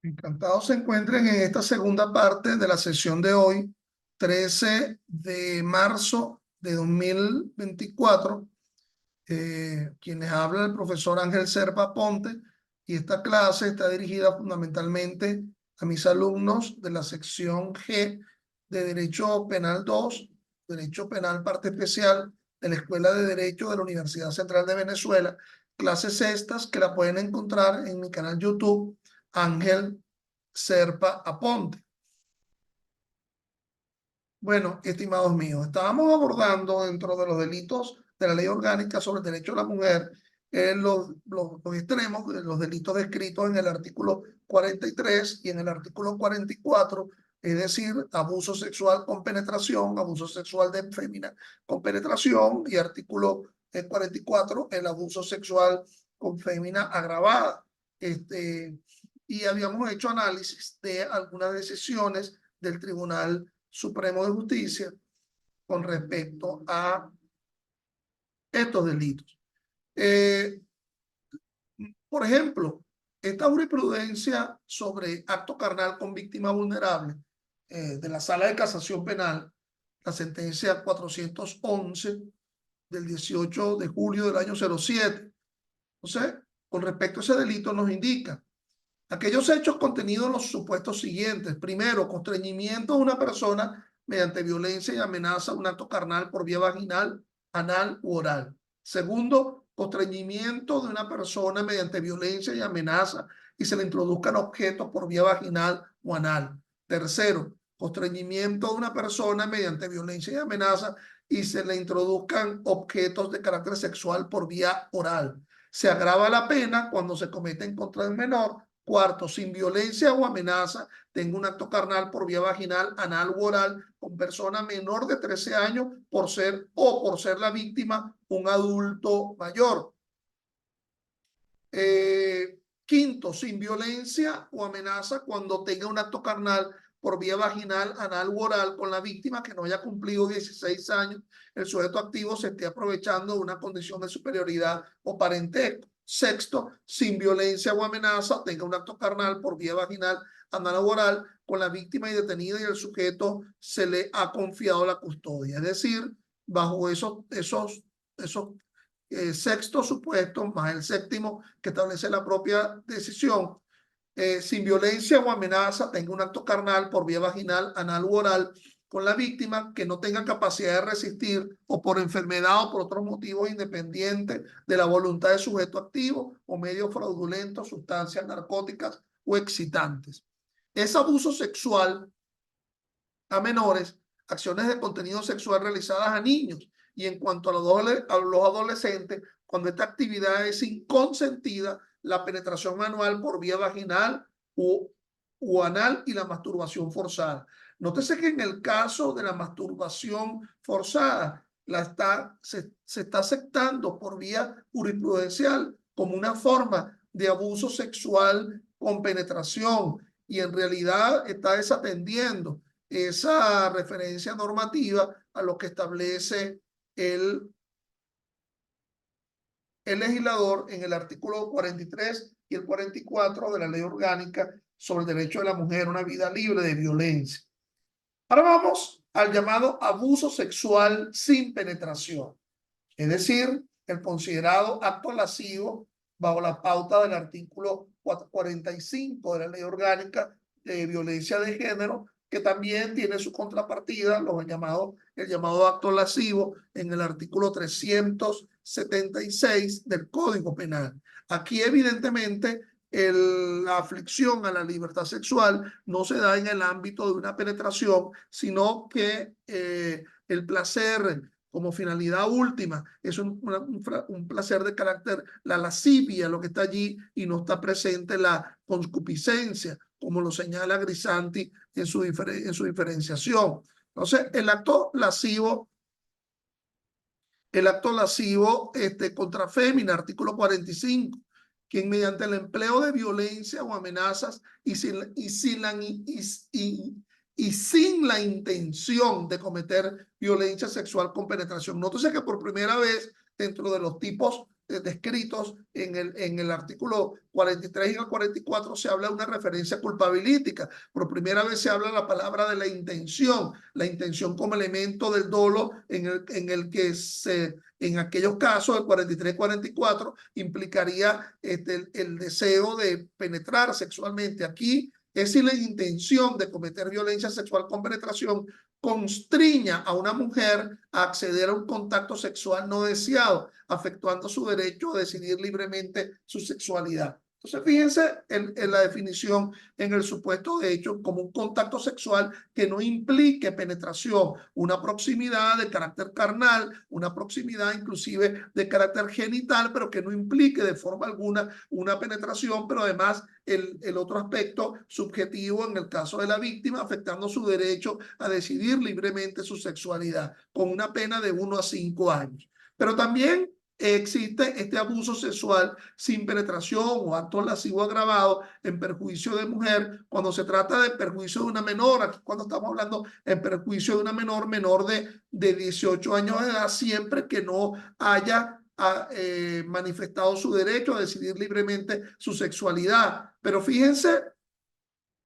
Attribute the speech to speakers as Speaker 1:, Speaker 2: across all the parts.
Speaker 1: Encantados se encuentren en esta segunda parte de la sesión de hoy, 13 de marzo de 2024. Quienes habla el profesor Ángel Serpa Ponte, y esta clase está dirigida fundamentalmente a mis alumnos de la sección G de Derecho Penal 2, Derecho Penal Parte Especial de la Escuela de Derecho de la Universidad Central de Venezuela. Clases estas que la pueden encontrar en mi canal YouTube, Ángel Serpa Aponte. Bueno, estimados míos, estábamos abordando dentro de los delitos de la ley orgánica sobre el derecho de la mujer los extremos de los delitos descritos en el artículo 43 y en el artículo 44, es decir, abuso sexual con penetración, abuso sexual de fémina con penetración, y artículo 44, el abuso sexual con fémina agravada. Y habíamos hecho análisis de algunas decisiones del Tribunal Supremo de Justicia con respecto a estos delitos. Por ejemplo, esta jurisprudencia sobre acto carnal con víctima vulnerable de la Sala de Casación Penal, la sentencia 411 del 18 de julio del año 07. Entonces, con respecto a ese delito nos indica aquellos hechos contenidos en los supuestos siguientes. Primero, constreñimiento de una persona mediante violencia y amenaza, un acto carnal por vía vaginal, anal u oral. Segundo, constreñimiento de una persona mediante violencia y amenaza y se le introduzcan objetos por vía vaginal o anal. Tercero, constreñimiento de una persona mediante violencia y amenaza y se le introduzcan objetos de carácter sexual por vía oral. Se agrava la pena cuando se comete en contra del menor. Cuarto, sin violencia o amenaza, tenga un acto carnal por vía vaginal, anal u oral con persona menor de 13 años por ser la víctima un adulto mayor. Quinto, sin violencia o amenaza cuando tenga un acto carnal por vía vaginal, anal u oral con la víctima que no haya cumplido 16 años, el sujeto activo se esté aprovechando de una condición de superioridad o parentesco. Sexto, sin violencia o amenaza, tenga un acto carnal por vía vaginal, anal o oral con la víctima y detenida y el sujeto se le ha confiado la custodia. Es decir, bajo esos sexto supuesto, más el séptimo que establece la propia decisión, sin violencia o amenaza, tenga un acto carnal por vía vaginal, anal u oral con la víctima que no tenga capacidad de resistir o por enfermedad o por otros motivos independientes de la voluntad del sujeto activo o medios fraudulentos, sustancias narcóticas o excitantes. Es abuso sexual a menores, acciones de contenido sexual realizadas a niños, y en cuanto a los adolescentes, cuando esta actividad es inconsentida, la penetración manual por vía vaginal u anal y la masturbación forzada. Nótese que en el caso de la masturbación forzada, se está aceptando por vía jurisprudencial como una forma de abuso sexual con penetración, y en realidad está desatendiendo esa referencia normativa a lo que establece el legislador en el artículo 43 y el 44 de la Ley Orgánica sobre el derecho de la mujer a una vida libre de violencia. Ahora vamos al llamado abuso sexual sin penetración, es decir, el considerado acto lascivo bajo la pauta del artículo 45 de la Ley Orgánica de Violencia de Género, que también tiene su contrapartida, el llamado acto lascivo en el artículo 376 del Código Penal. Aquí evidentemente la aflicción a la libertad sexual no se da en el ámbito de una penetración, sino que el placer como finalidad última es un placer de carácter, la lascivia, lo que está allí, y no está presente la concupiscencia, como lo señala Grisanti en su diferenciación. Entonces, el acto lascivo contra fémina, artículo 45, quien mediante el empleo de violencia o amenazas y sin la intención de cometer violencia sexual con penetración. Nótese que por primera vez dentro de los tipos descritos en el artículo 43 y el 44 se habla de una referencia culpabilítica. Por primera vez se habla la palabra de la intención como elemento del dolo en el que en aquellos casos, el 43 y 44, implicaría el deseo de penetrar sexualmente. Aquí es si la intención de cometer violencia sexual con penetración constriña a una mujer a acceder a un contacto sexual no deseado, afectuando su derecho a decidir libremente su sexualidad. Entonces, fíjense en la definición en el supuesto de hecho como un contacto sexual que no implique penetración, una proximidad de carácter carnal, una proximidad inclusive de carácter genital, pero que no implique de forma alguna una penetración, pero además el otro aspecto subjetivo en el caso de la víctima, afectando su derecho a decidir libremente su sexualidad, con una pena de 1 a 5 años. Pero también existe este abuso sexual sin penetración o acto lascivo agravado en perjuicio de mujer cuando se trata de perjuicio de una menor. Aquí cuando estamos hablando en perjuicio de una menor de 18 años de edad, siempre que no haya manifestado su derecho a decidir libremente su sexualidad. Pero fíjense,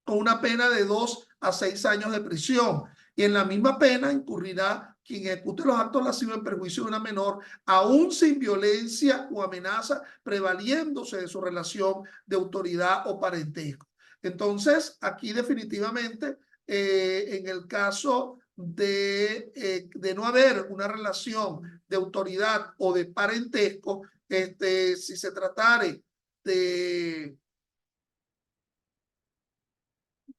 Speaker 1: con una pena de 2 a 6 años de prisión. Y en la misma pena incurrirá quien ejecute los actos lascivos en perjuicio de una menor, aún sin violencia o amenaza, prevaliéndose de su relación de autoridad o parentesco. Entonces, aquí definitivamente, en el caso de no haber una relación de autoridad o de parentesco, si se tratare de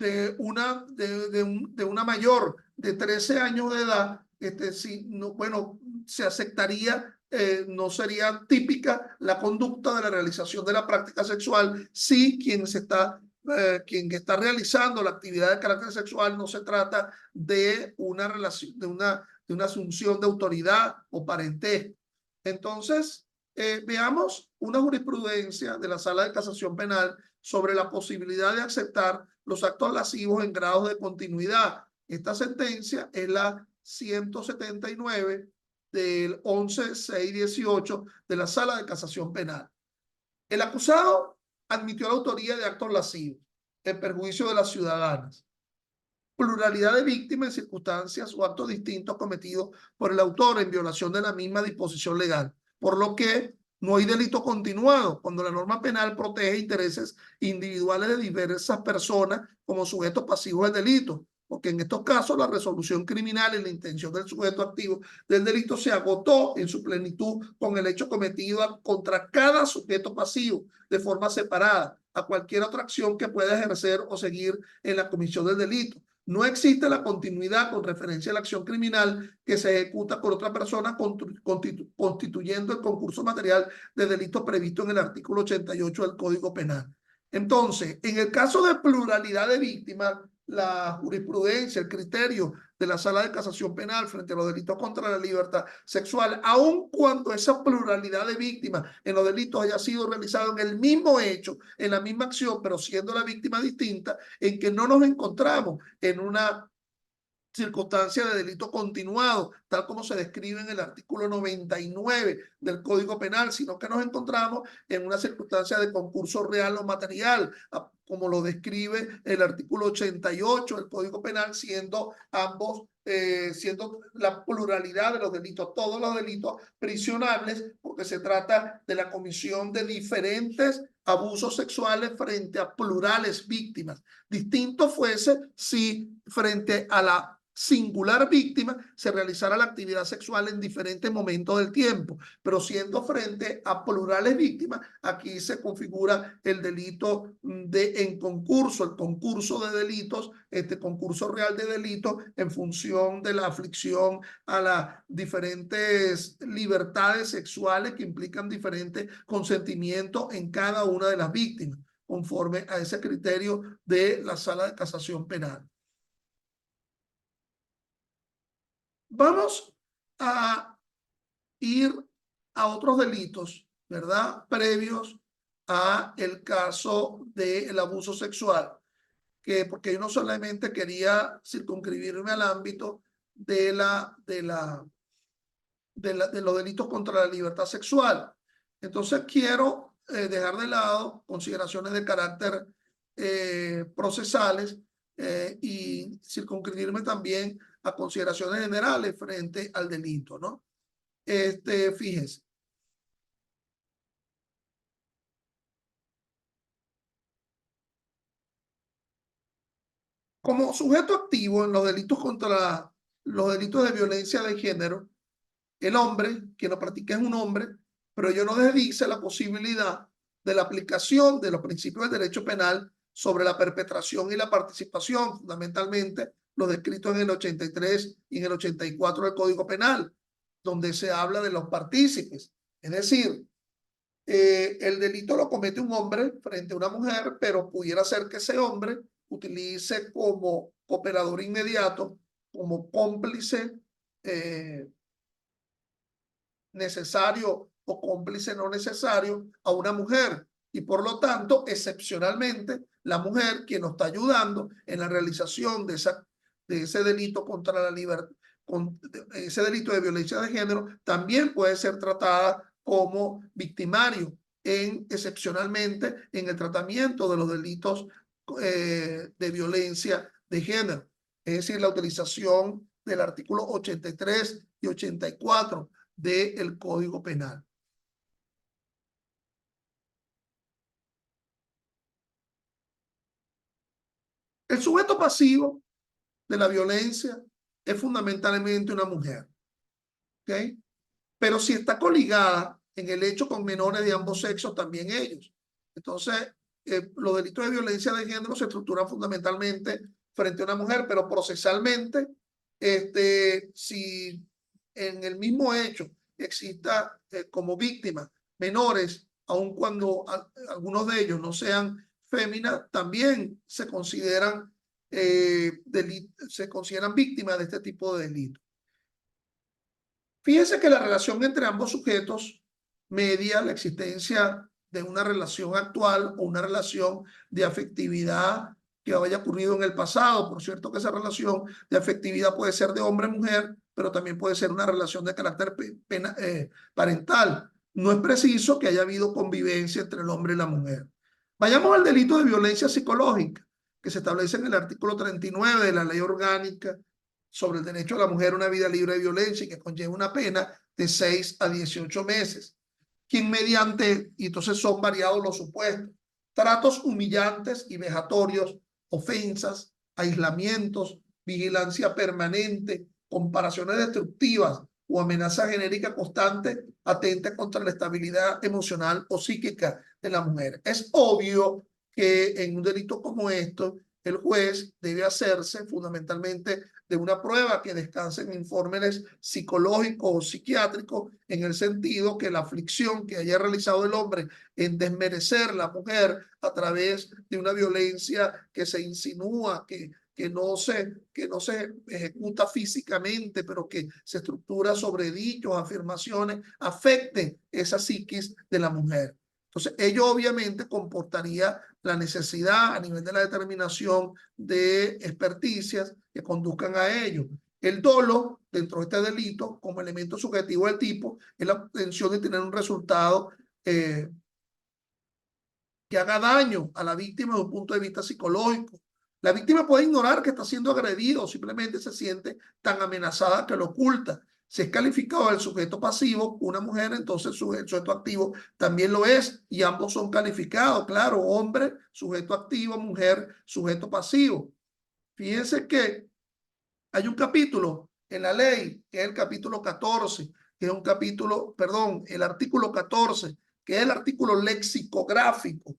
Speaker 1: de una mayor de 13 años de edad, si no, bueno, se aceptaría, no sería típica la conducta de la realización de la práctica sexual si quien está realizando la actividad de carácter sexual no se trata de una relación, de una asunción de autoridad o parentesco. Entonces, veamos una jurisprudencia de la Sala de Casación Penal sobre la posibilidad de aceptar los actos lascivos en grados de continuidad. Esta sentencia es la 179 del 11-6-18 de la Sala de Casación Penal. El acusado admitió la autoría de actos lascivos en perjuicio de las ciudadanas. Pluralidad de víctimas en circunstancias o actos distintos cometidos por el autor en violación de la misma disposición legal, por lo que no hay delito continuado cuando la norma penal protege intereses individuales de diversas personas como sujetos pasivos del delito, porque en estos casos la resolución criminal y la intención del sujeto activo del delito se agotó en su plenitud con el hecho cometido contra cada sujeto pasivo de forma separada a cualquier otra acción que pueda ejercer o seguir en la comisión del delito. No existe la continuidad con referencia a la acción criminal que se ejecuta por otra persona constituyendo el concurso material de delito previsto en el artículo 88 del Código Penal. Entonces, en el caso de pluralidad de víctimas, la jurisprudencia, el criterio de la Sala de Casación Penal frente a los delitos contra la libertad sexual, aun cuando esa pluralidad de víctimas en los delitos haya sido realizado en el mismo hecho, en la misma acción, pero siendo la víctima distinta, en que no nos encontramos en una circunstancia de delito continuado, tal como se describe en el artículo 99 del Código Penal, sino que nos encontramos en una circunstancia de concurso real o material, como lo describe el artículo 88 del Código Penal, siendo ambos, siendo la pluralidad de los delitos, todos los delitos prisionables, porque se trata de la comisión de diferentes abusos sexuales frente a plurales víctimas. Distinto fuese si frente a la singular víctima se realizara la actividad sexual en diferentes momentos del tiempo, pero siendo frente a plurales víctimas, aquí se configura el delito en concurso, el concurso de delitos, este concurso real de delitos en función de la aflicción a las diferentes libertades sexuales que implican diferentes consentimientos en cada una de las víctimas, conforme a ese criterio de la Sala de Casación Penal. Vamos a ir a otros delitos, ¿verdad? Previos a el caso del abuso sexual, porque yo no solamente quería circunscribirme al ámbito de los delitos contra la libertad sexual. Entonces quiero dejar de lado consideraciones de carácter procesales y circunscribirme también a consideraciones generales frente al delito, ¿no? Fíjense. Como sujeto activo en los delitos contra los delitos de violencia de género, el hombre, quien lo practica es un hombre, pero ello no desdice la posibilidad de la aplicación de los principios del derecho penal sobre la perpetración y la participación, fundamentalmente los descritos en el 83 y en el 84 del Código Penal, donde se habla de los partícipes. Es decir, el delito lo comete un hombre frente a una mujer, pero pudiera ser que ese hombre utilice como cooperador inmediato, como cómplice necesario o cómplice no necesario a una mujer. Y por lo tanto, excepcionalmente, la mujer quien nos está ayudando en la realización de ese delito contra la libertad, ese delito de violencia de género, también puede ser tratada como victimario excepcionalmente en el tratamiento de los delitos de violencia de género. Es decir, la utilización del artículo 83 y 84 del Código Penal. El sujeto pasivo de la violencia es fundamentalmente una mujer, ¿ok? Pero si está coligada en el hecho con menores de ambos sexos, también ellos. Entonces, los delitos de violencia de género se estructuran fundamentalmente frente a una mujer, pero procesalmente, si en el mismo hecho exista como víctima menores, aun cuando algunos de ellos no sean féminas, también se consideran víctimas de este tipo de delitos. Fíjense que la relación entre ambos sujetos media la existencia de una relación actual o una relación de afectividad que haya ocurrido en el pasado. Por cierto que esa relación de afectividad puede ser de hombre a mujer, pero también puede ser una relación de carácter parental. No es preciso que haya habido convivencia entre el hombre y la mujer. Vayamos al delito de violencia psicológica, que se establece en el artículo 39 de la Ley Orgánica sobre el derecho de la mujer a una vida libre de violencia y que conlleva una pena de 6 a 18 meses. Quien mediante, y entonces son variados los supuestos, tratos humillantes y vejatorios, ofensas, aislamientos, vigilancia permanente, comparaciones destructivas o amenaza genérica constante atenta contra la estabilidad emocional o psíquica de la mujer. Es obvio que en un delito como esto, el juez debe hacerse fundamentalmente de una prueba que descanse en informes psicológicos o psiquiátricos, en el sentido que la aflicción que haya realizado el hombre en desmerecer a la mujer a través de una violencia que se insinúa, que no se ejecuta físicamente, pero que se estructura sobre dichos, afirmaciones, afecten esa psiquis de la mujer. Entonces, ello obviamente comportaría la necesidad a nivel de la determinación de experticias que conduzcan a ello. El dolo, dentro de este delito, como elemento subjetivo del tipo, es la obtención de tener un resultado que haga daño a la víctima desde un punto de vista psicológico. La víctima puede ignorar que está siendo agredida o simplemente se siente tan amenazada que lo oculta. Si es calificado el sujeto pasivo, una mujer, entonces el sujeto activo también lo es y ambos son calificados, claro, hombre, sujeto activo, mujer, sujeto pasivo. Fíjense que hay un capítulo en la ley, que es el capítulo 14, que es un capítulo, perdón, el artículo 14, que es el artículo lexicográfico,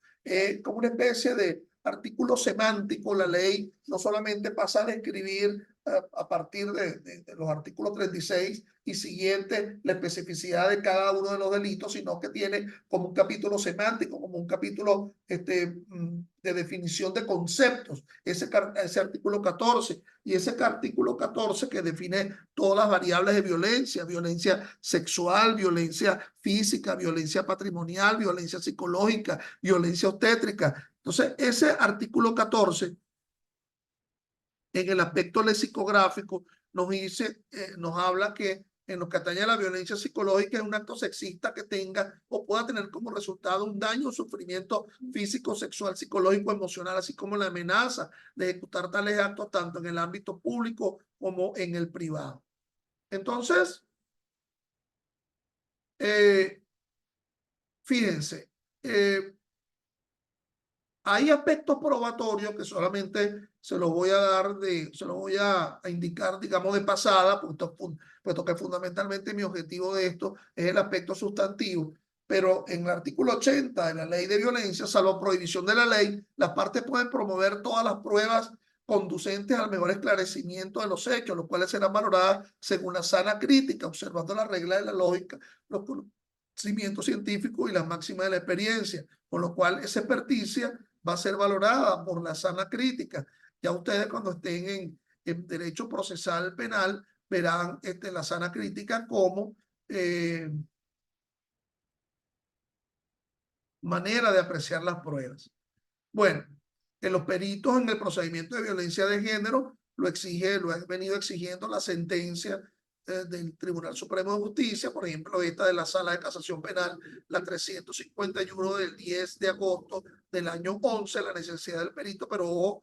Speaker 1: como una especie de artículo semántico. La ley no solamente pasa a describir a partir de los artículos 36 y siguientes la especificidad de cada uno de los delitos, sino que tiene como un capítulo semántico, como un capítulo de definición de conceptos, ese artículo 14. Y ese artículo 14 que define todas las variables de violencia, violencia sexual, violencia física, violencia patrimonial, violencia psicológica, violencia obstétrica. Entonces, ese artículo 14, en el aspecto lexicográfico, nos habla que en lo que atañe a la violencia psicológica es un acto sexista que tenga o pueda tener como resultado un daño o sufrimiento físico, sexual, psicológico, emocional, así como la amenaza de ejecutar tales actos tanto en el ámbito público como en el privado. Entonces, fíjense, hay aspectos probatorios que solamente se los voy a dar se los voy a indicar, digamos, de pasada, puesto que fundamentalmente mi objetivo de esto es el aspecto sustantivo. Pero en el artículo 80 de la Ley de Violencia, salvo prohibición de la ley, las partes pueden promover todas las pruebas conducentes al mejor esclarecimiento de los hechos, los cuales serán valoradas según la sana crítica, observando las reglas de la lógica, los conocimientos científicos y las máximas de la experiencia, con lo cual esa experticia va a ser valorada por la sana crítica. Ya ustedes cuando estén en derecho procesal penal verán la sana crítica como manera de apreciar las pruebas. Bueno, en los peritos en el procedimiento de violencia de género lo ha venido exigiendo la sentencia del Tribunal Supremo de Justicia, por ejemplo, esta de la Sala de Casación Penal, la 351 del 10 de agosto del año 11, la necesidad del perito, pero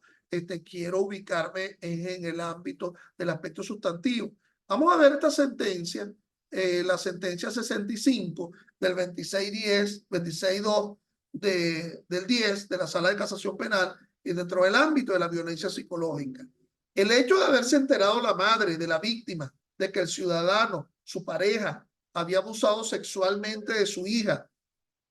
Speaker 1: quiero ubicarme en el ámbito del aspecto sustantivo. Vamos a ver esta sentencia, la sentencia 65 del 26-2 del 10 de la Sala de Casación Penal y dentro del ámbito de la violencia psicológica. El hecho de haberse enterado la madre de la víctima de que el ciudadano, su pareja, había abusado sexualmente de su hija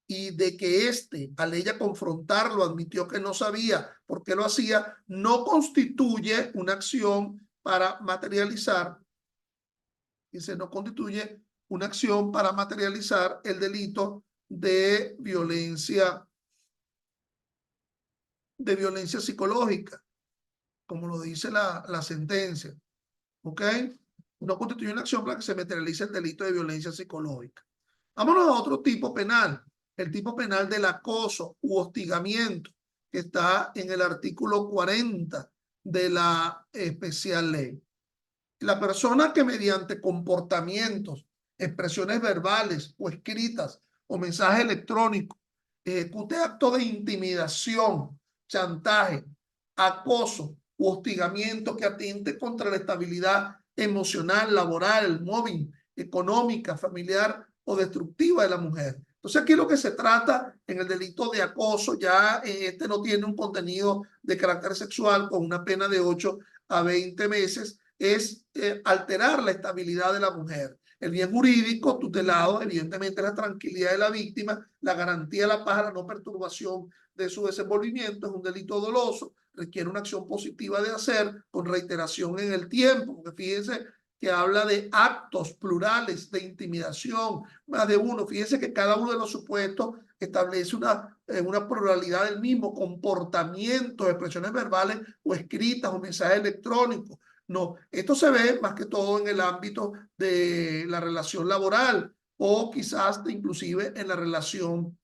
Speaker 1: y de que al ella confrontarlo, admitió que no sabía por qué lo hacía, no constituye una acción para materializar, no constituye una acción para materializar el delito de violencia psicológica, como lo dice la sentencia, ¿ok? No constituye una acción para que se materialice el delito de violencia psicológica. Vámonos a otro tipo penal, el tipo penal del acoso u hostigamiento, que está en el artículo 40 de la especial ley. La persona que mediante comportamientos, expresiones verbales o escritas o mensajes electrónicos ejecute actos de intimidación, chantaje, acoso u hostigamiento que atente contra la estabilidad emocional, laboral, móvil, económica, familiar o destructiva de la mujer. Entonces aquí lo que se trata en el delito de acoso, ya no tiene un contenido de carácter sexual con una pena de 8 a 20 meses, es alterar la estabilidad de la mujer. El bien jurídico tutelado, evidentemente, la tranquilidad de la víctima, la garantía de la paz, la no perturbación de su desenvolvimiento, es un delito doloso, requiere una acción positiva de hacer con reiteración en el tiempo, porque fíjense que habla de actos plurales de intimidación, más de uno. Fíjense que cada uno de los supuestos establece una pluralidad del mismo comportamiento, expresiones verbales o escritas o mensajes electrónicos. No, esto se ve más que todo en el ámbito de la relación laboral o quizás inclusive en la relación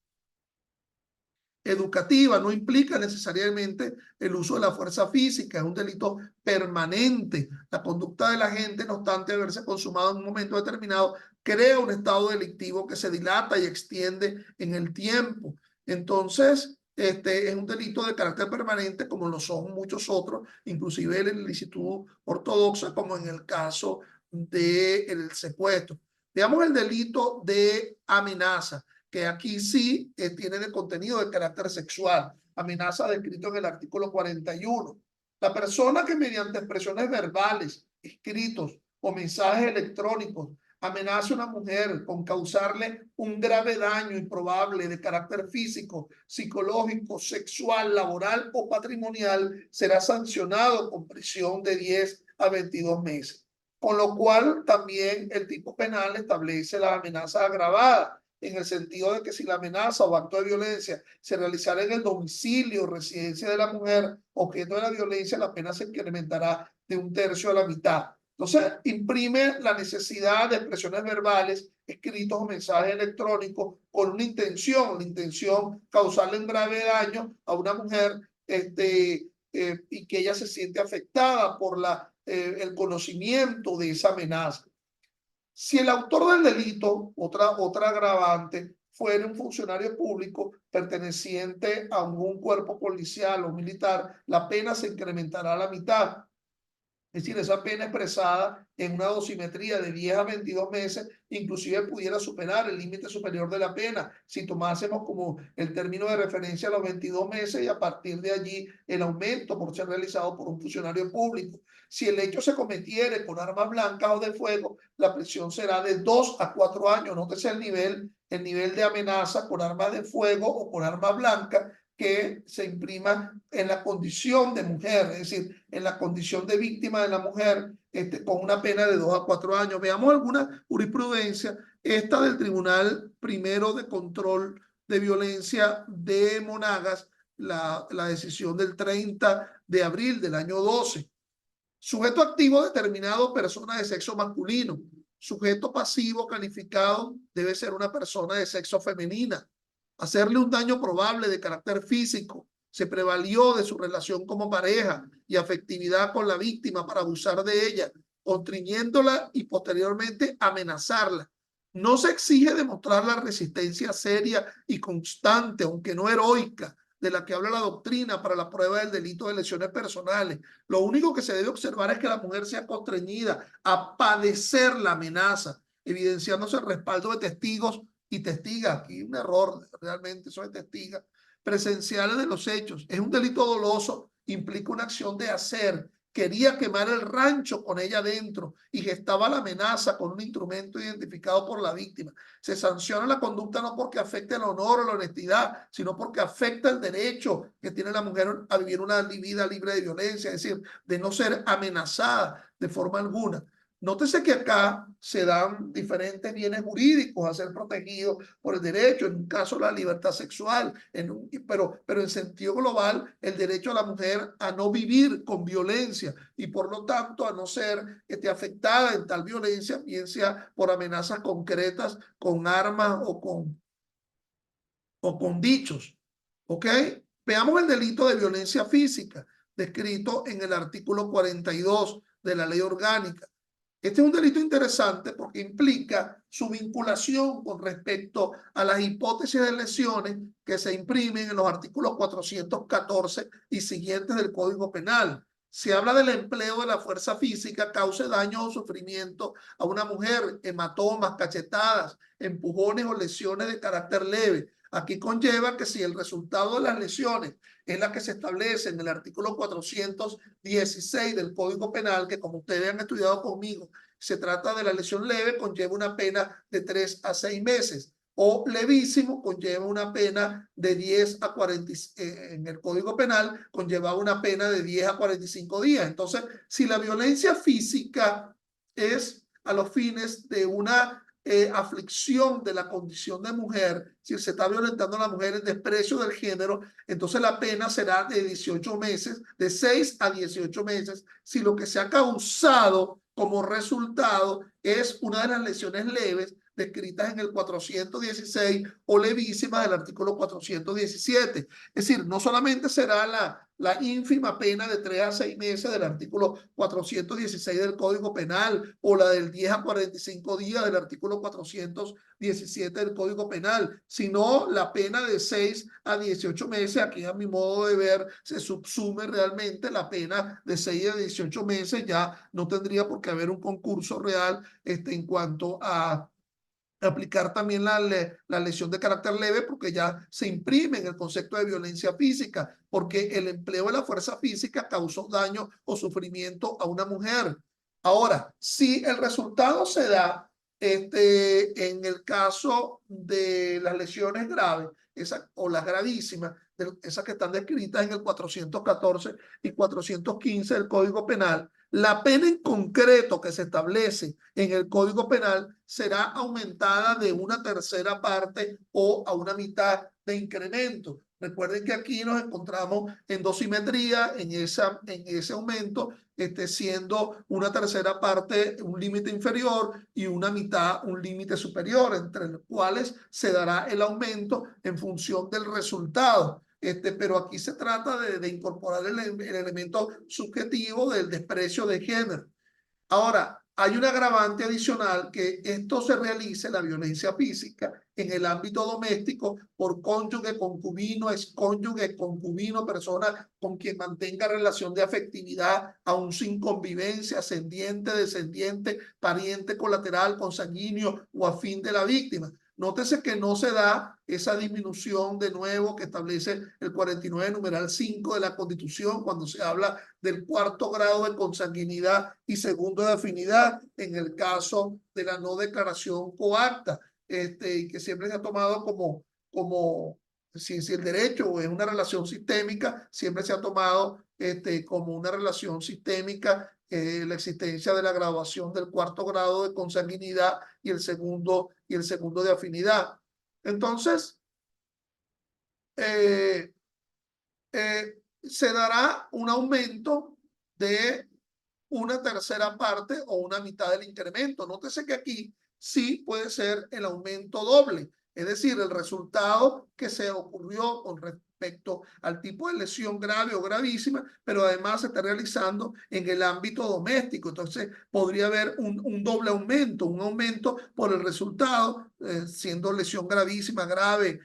Speaker 1: educativa. No implica necesariamente el uso de la fuerza física, es un delito permanente. La conducta de la gente, no obstante haberse consumado en un momento determinado, crea un estado delictivo que se dilata y extiende en el tiempo. Entonces, es un delito de carácter permanente, como lo son muchos otros, inclusive el ilicitud ortodoxa, como en el caso del secuestro. Veamos el delito de amenaza, que aquí sí tiene de contenido de carácter sexual, amenaza descrito en el artículo 41. La persona que mediante expresiones verbales, escritos o mensajes electrónicos amenaza a una mujer con causarle un grave daño improbable de carácter físico, psicológico, sexual, laboral o patrimonial, será sancionado con prisión de 10 a 22 meses. Con lo cual también el tipo penal establece la amenaza agravada, en el sentido de que si la amenaza o acto de violencia se realizara en el domicilio o residencia de la mujer objeto de la violencia, la pena se incrementará de 1/3 a la mitad. Entonces, imprime la necesidad de expresiones verbales, escritos o mensajes electrónicos con una intención, la intención causarle un grave daño a una mujer y que ella se siente afectada por el conocimiento de esa amenaza. Si el autor del delito, otra agravante, fuera un funcionario público perteneciente a algún cuerpo policial o militar, la pena se incrementará a la mitad. Es decir, esa pena expresada en una dosimetría de 10 a 22 meses, inclusive pudiera superar el límite superior de la pena, si tomásemos como el término de referencia a los 22 meses y a partir de allí el aumento por ser realizado por un funcionario público. Si el hecho se cometiere con armas blancas o de fuego, la prisión será de 2 a 4 años. Nótese el nivel de amenaza con armas de fuego o con armas blancas que se imprima en la condición de mujer, es decir, en la condición de víctima de la mujer, con una pena de 2 a 4 años. Veamos alguna jurisprudencia, esta del Tribunal Primero de Control de Violencia de Monagas, la decisión del 30 de abril del año 12. Sujeto activo determinado, persona de sexo masculino. Sujeto pasivo calificado debe ser una persona de sexo femenina. Hacerle un daño probable de carácter físico. Se prevalió de su relación como pareja y afectividad con la víctima para abusar de ella, constriñéndola y posteriormente amenazarla. No se exige demostrar la resistencia seria y constante, aunque no heroica, de la que habla la doctrina para la prueba del delito de lesiones personales. Lo único que se debe observar es que la mujer sea constreñida a padecer la amenaza, evidenciándose el respaldo de testigos y testigas. Aquí un error, realmente eso es testigas presenciales de los hechos. Es un delito doloso, implica una acción de hacer. Quería quemar el rancho con ella dentro y gestaba la amenaza con un instrumento identificado por la víctima. Se sanciona la conducta no porque afecte el honor o la honestidad, sino porque afecta el derecho que tiene la mujer a vivir una vida libre de violencia, es decir, de no ser amenazada de forma alguna. Nótese que acá se dan diferentes bienes jurídicos a ser protegidos por el derecho, en un caso la libertad sexual, pero en sentido global el derecho a la mujer a no vivir con violencia y por lo tanto a no ser afectada en tal violencia, bien sea por amenazas concretas con armas o con dichos. ¿Ok? Veamos el delito de violencia física descrito en el artículo 42 de la ley orgánica. Este es un delito interesante porque implica su vinculación con respecto a las hipótesis de lesiones que se imprimen en los artículos 414 y siguientes del Código Penal. Se habla del empleo de la fuerza física, cause daño o sufrimiento a una mujer, hematomas, cachetadas, empujones o lesiones de carácter leve. Aquí conlleva que si el resultado de las lesiones es la que se establece en el artículo 416 del Código Penal, que como ustedes han estudiado conmigo, se trata de la lesión leve, conlleva una pena de 3 a 6 meses, o levísimo, conlleva una pena de 10 a 40, en el Código Penal, conlleva una pena de 10 a 45 días. Entonces, si la violencia física es a los fines de una aflicción de la condición de mujer, si se está violentando a la mujer en desprecio del género, entonces la pena será de 18 meses, de 6 a 18 meses, si lo que se ha causado como resultado es una de las lesiones leves descritas en el 416 o levísimas del artículo 417. Es decir, no solamente será la ínfima pena de 3 a 6 meses del artículo 416 del Código Penal o la del 10 a 45 días del artículo 417 del Código Penal, sino la pena de 6 a 18 meses. Aquí a mi modo de ver se subsume realmente la pena de 6 a 18 meses, ya no tendría por qué haber un concurso real en cuanto a aplicar también la lesión de carácter leve porque ya se imprime en el concepto de violencia física, porque el empleo de la fuerza física causó daño o sufrimiento a una mujer. Ahora, si el resultado se da en el caso de las lesiones graves o las gravísimas, esas que están descritas en el 414 y 415 del Código Penal, la pena en concreto que se establece en el Código Penal será aumentada de una tercera parte o a una mitad de incremento. Recuerden que aquí nos encontramos en dosimetría, en ese aumento, siendo una tercera parte un límite inferior y una mitad un límite superior, entre los cuales se dará el aumento en función del resultado. Pero aquí se trata de incorporar el elemento subjetivo del desprecio de género. Ahora, hay un agravante adicional que esto se realice, la violencia física, en el ámbito doméstico por cónyuge, concubino, excónyuge, concubino, persona con quien mantenga relación de afectividad, aún sin convivencia, ascendiente, descendiente, pariente colateral, consanguíneo o afín de la víctima. Nótese que no se da esa disminución de nuevo que establece el 49, numeral 5 de la Constitución, cuando se habla del cuarto grado de consanguinidad y segundo de afinidad en el caso de la no declaración coacta, y que siempre se ha tomado como si el derecho es una relación sistémica, siempre se ha tomado como una relación sistémica la existencia de la graduación del cuarto grado de consanguinidad y el segundo de afinidad. Entonces, se dará un aumento de una tercera parte o una mitad del incremento. Nótese que aquí sí puede ser el aumento doble, es decir, el resultado que se ocurrió con respecto al tipo de lesión grave o gravísima, pero además se está realizando en el ámbito doméstico. Entonces, podría haber un doble aumento, un aumento por el resultado, siendo lesión gravísima, grave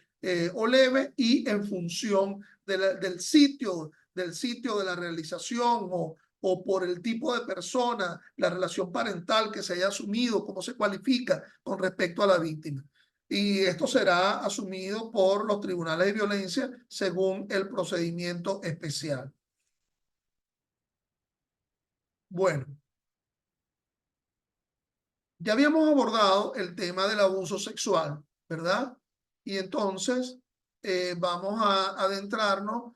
Speaker 1: o leve, y en función del sitio de la realización o por el tipo de persona, la relación parental que se haya asumido, cómo se cualifica con respecto a la víctima. Y esto será asumido por los tribunales de violencia según el procedimiento especial. Bueno, ya habíamos abordado el tema del abuso sexual, ¿verdad? Y entonces vamos a adentrarnos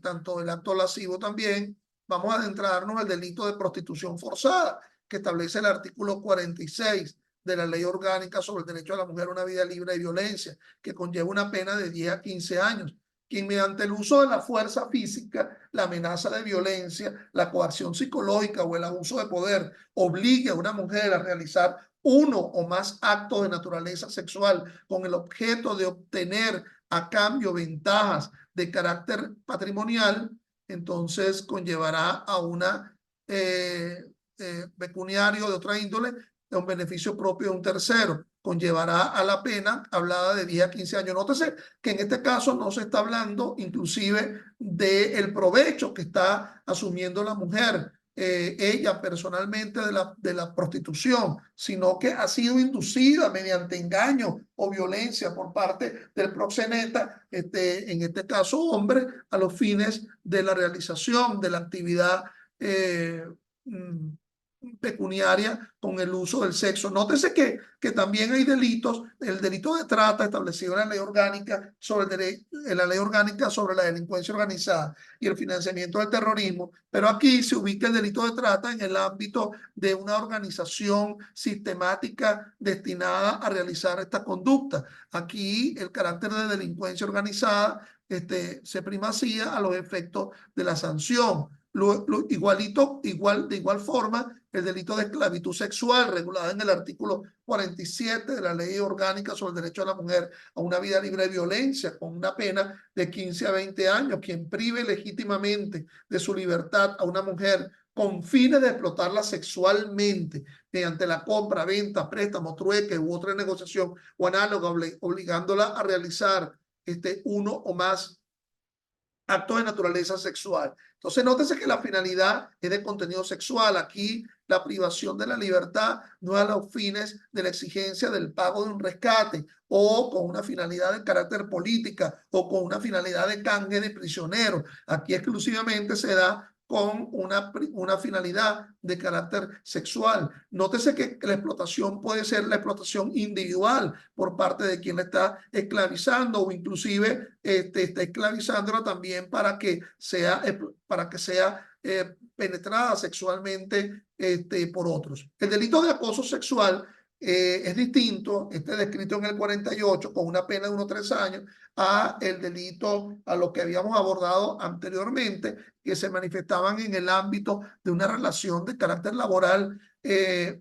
Speaker 1: tanto el acto lascivo también, vamos a adentrarnos en el delito de prostitución forzada, que establece el artículo 46 de la Ley Orgánica sobre el Derecho a la Mujer a una Vida Libre de Violencia, que conlleva una pena de 10 a 15 años. Quien mediante el uso de la fuerza física, la amenaza de violencia, la coacción psicológica o el abuso de poder obligue a una mujer a realizar uno o más actos de naturaleza sexual con el objeto de obtener a cambio ventajas de carácter patrimonial, entonces conllevará a una pecuniario de otra índole, de un beneficio propio de un tercero, conllevará a la pena hablada de 10 a 15 años. Nótese que en este caso no se está hablando inclusive del provecho que está asumiendo la mujer, ella personalmente de la prostitución, sino que ha sido inducida mediante engaño o violencia por parte del proxeneta, en este caso hombre, a los fines de la realización de la actividad pecuniaria con el uso del sexo. Nótese que también hay delitos, el delito de trata establecido en la ley orgánica sobre la delincuencia organizada y el financiamiento del terrorismo, pero aquí se ubica el delito de trata en el ámbito de una organización sistemática destinada a realizar esta conducta. Aquí el carácter de delincuencia organizada se primacía a los efectos de la sanción. De igual forma, el delito de esclavitud sexual, regulado en el artículo 47 de la Ley Orgánica sobre el Derecho a la Mujer a una Vida Libre de Violencia, con una pena de 15 a 20 años, quien prive legítimamente de su libertad a una mujer con fines de explotarla sexualmente mediante la compra, venta, préstamo, trueque u otra negociación o análoga, obligándola a realizar uno o más actos de naturaleza sexual. Entonces, nótese que la finalidad es de contenido sexual. Aquí la privación de la libertad no es a los fines de la exigencia del pago de un rescate o con una finalidad de carácter política o con una finalidad de canje de prisioneros. Aquí exclusivamente se da con una finalidad de carácter sexual. Nótese que la explotación puede ser la explotación individual por parte de quien la está esclavizando o inclusive está esclavizándola también para que sea penetrada sexualmente por otros. El delito de acoso sexual es distinto, descrito en el 48 con una pena de 1 a 3 años a el delito a lo que habíamos abordado anteriormente, que se manifestaban en el ámbito de una relación de carácter laboral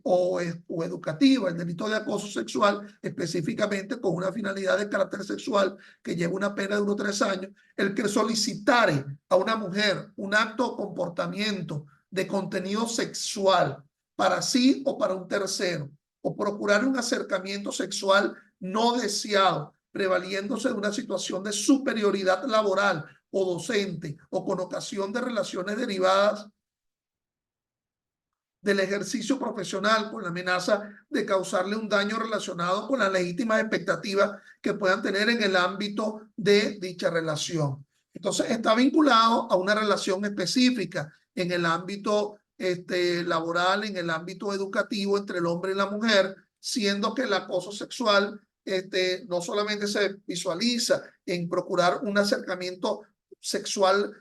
Speaker 1: o educativa. El delito de acoso sexual específicamente con una finalidad de carácter sexual que lleva una pena de 1 a 3 años. El que solicitare a una mujer un acto o comportamiento de contenido sexual para sí o para un tercero, o procurar un acercamiento sexual no deseado, prevaliéndose de una situación de superioridad laboral o docente, o con ocasión de relaciones derivadas del ejercicio profesional con la amenaza de causarle un daño relacionado con las legítimas expectativas que puedan tener en el ámbito de dicha relación. Entonces está vinculado a una relación específica en el ámbito laboral, en el ámbito educativo entre el hombre y la mujer, siendo que el acoso sexual no solamente se visualiza en procurar un acercamiento sexual,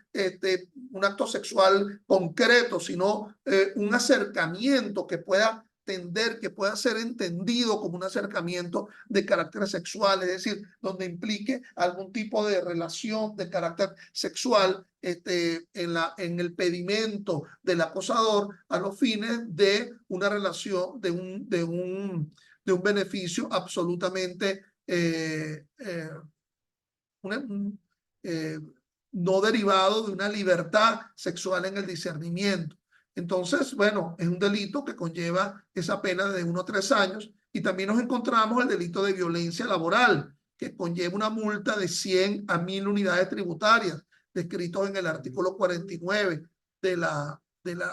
Speaker 1: un acto sexual concreto, sino un acercamiento que pueda tender, que pueda ser entendido como un acercamiento de carácter sexual, es decir, donde implique algún tipo de relación de carácter sexual en el pedimento del acosador a los fines de una relación, de un beneficio absolutamente un, eh, no derivado de una libertad sexual en el discernimiento. Entonces, bueno, es un delito que conlleva esa pena de 1 a 3 años, y también nos encontramos el delito de violencia laboral, que conlleva una multa de 100 a 1000 unidades tributarias, descritos en el artículo 49 de la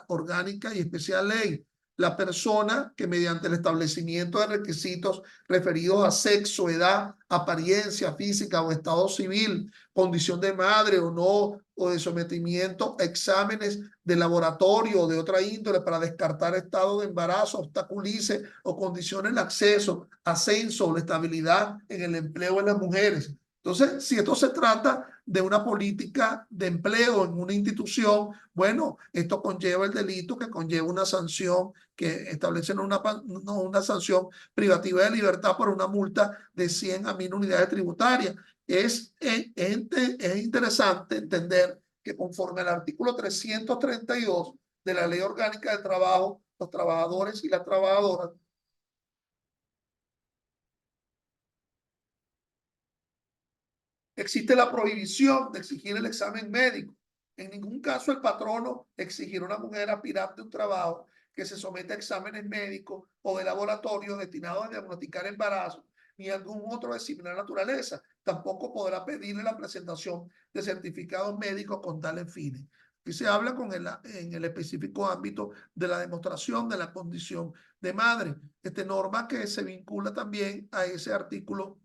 Speaker 1: orgánica y especial ley. La persona que mediante el establecimiento de requisitos referidos a sexo, edad, apariencia física o estado civil, condición de madre o no, o de sometimiento a exámenes de laboratorio o de otra índole para descartar estado de embarazo, obstaculice o condicione el acceso, ascenso o la estabilidad en el empleo de las mujeres. Entonces, si esto se trata de una política de empleo en una institución, bueno, esto conlleva el delito que conlleva una sanción que establece una sanción privativa de libertad por una multa de 100 a 1000 unidades tributarias. Es interesante entender que conforme al artículo 332 de la Ley Orgánica del Trabajo, los trabajadores y las trabajadoras existe la prohibición de exigir el examen médico. En ningún caso el patrono exigirá a una mujer aspirante a un trabajo que se someta a exámenes médicos o de laboratorio destinados a diagnosticar embarazo, ni algún otro de similar naturaleza. Tampoco podrá pedirle la presentación de certificados médicos con tales fines. Aquí se habla en el específico ámbito de la demostración de la condición de madre. Norma que se vincula también a ese artículo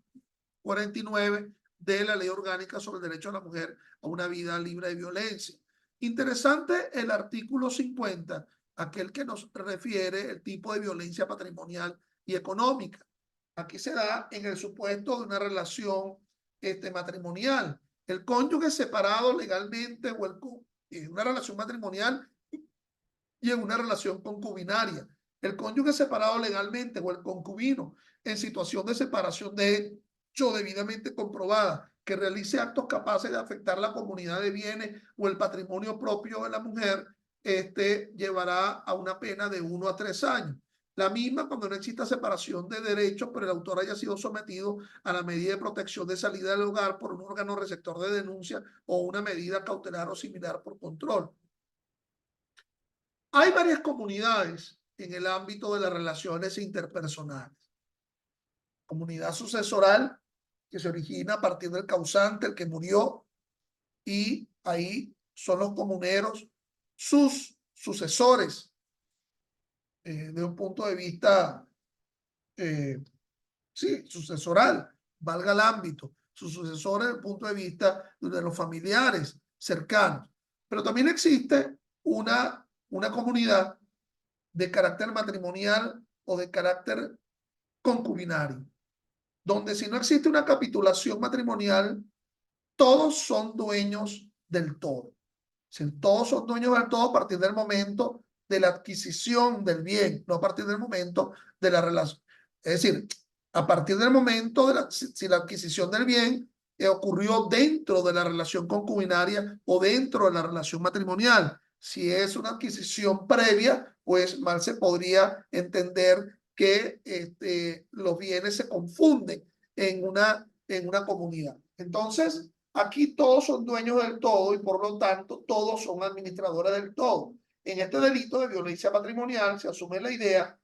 Speaker 1: 49 de la Ley Orgánica sobre el Derecho de la Mujer a una vida libre de violencia. Interesante el artículo 50, aquel que nos refiere el tipo de violencia patrimonial y económica. Aquí se da en el supuesto de una relación matrimonial. El cónyuge separado legalmente o en una relación matrimonial y en una relación concubinaria. El cónyuge separado legalmente o el concubino en situación de separación de hecho debidamente comprobada, que realice actos capaces de afectar la comunidad de bienes o el patrimonio propio de la mujer, llevará a una pena de 1 a 3 años. La misma cuando no exista separación de derechos, pero el autor haya sido sometido a la medida de protección de salida del hogar por un órgano receptor de denuncia o una medida cautelar o similar por control. Hay varias comunidades en el ámbito de las relaciones interpersonales. Comunidad sucesoral, que se origina a partir del causante, el que murió, y ahí son los comuneros, sus sucesores, de un punto de vista, sí, sucesoral, valga el ámbito, sus sucesores desde el punto de vista de los familiares cercanos. Pero también existe una comunidad de carácter matrimonial o de carácter concubinario, donde si no existe una capitulación matrimonial, todos son dueños del todo. Si todos son dueños del todo a partir del momento de la adquisición del bien, no a partir del momento de la relación. Es decir, a partir del momento de si la adquisición del bien ocurrió dentro de la relación concubinaria o dentro de la relación matrimonial. Si es una adquisición previa, pues mal se podría entender que los bienes se confunden en una comunidad. Entonces, aquí todos son dueños del todo y por lo tanto todos son administradores del todo. en este delito de violencia patrimonial se asume la idea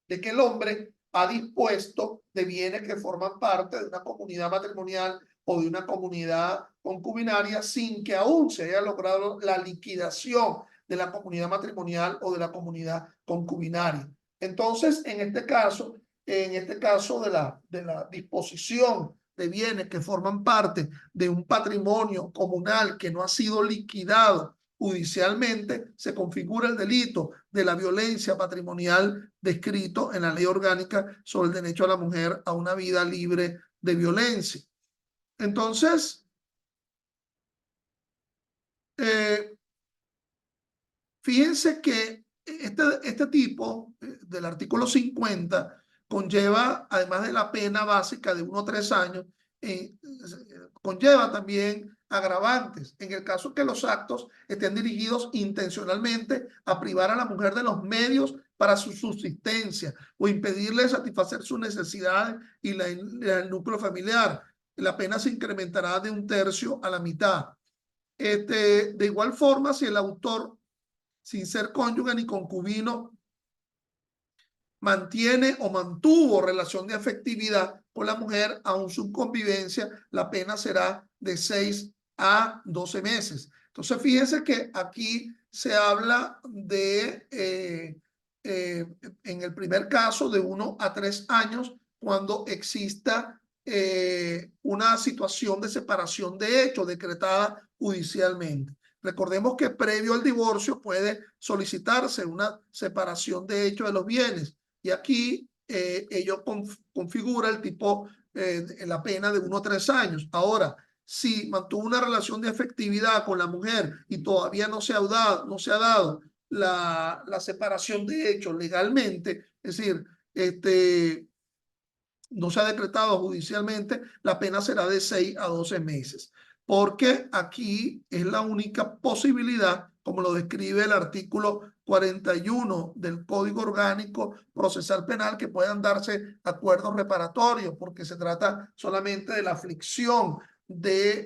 Speaker 1: de que el hombre ha dispuesto de bienes que forman parte de una comunidad matrimonial o de una comunidad concubinaria sin que aún se haya logrado la liquidación de la comunidad matrimonial o de la comunidad concubinaria. Entonces, en este caso de la disposición de bienes que forman parte de un patrimonio comunal que no ha sido liquidado judicialmente, se configura el delito de la violencia patrimonial descrito en la Ley Orgánica sobre el derecho a la mujer a una vida libre de violencia. Entonces, fíjense que este tipo del artículo 50 conlleva, además de la pena básica de 1 a 3 años, conlleva también agravantes en el caso que los actos estén dirigidos intencionalmente a privar a la mujer de los medios para su subsistencia o impedirle satisfacer sus necesidades y el núcleo familiar. La pena se incrementará de 1/3 a la mitad. De igual forma, si el autor, sin ser cónyuge ni concubino, mantiene o mantuvo relación de afectividad con la mujer, aún su convivencia, la pena será de 6 a 12 meses. Entonces, fíjense que aquí se habla de, en el primer caso, de 1 a 3 años, cuando exista una situación de separación de hecho decretada judicialmente. Recordemos que previo al divorcio puede solicitarse una separación de hecho de los bienes. Y aquí ello configura el tipo, la pena de 1 a 3 años. Ahora, si mantuvo una relación de afectividad con la mujer y todavía no se ha dado la separación de hechos legalmente, es decir, no se ha decretado judicialmente, la pena será de 6 a 12 meses. Porque aquí es la única posibilidad, como lo describe el artículo 41 del Código Orgánico Procesal Penal, que puedan darse acuerdos reparatorios, porque se trata solamente de la aflicción de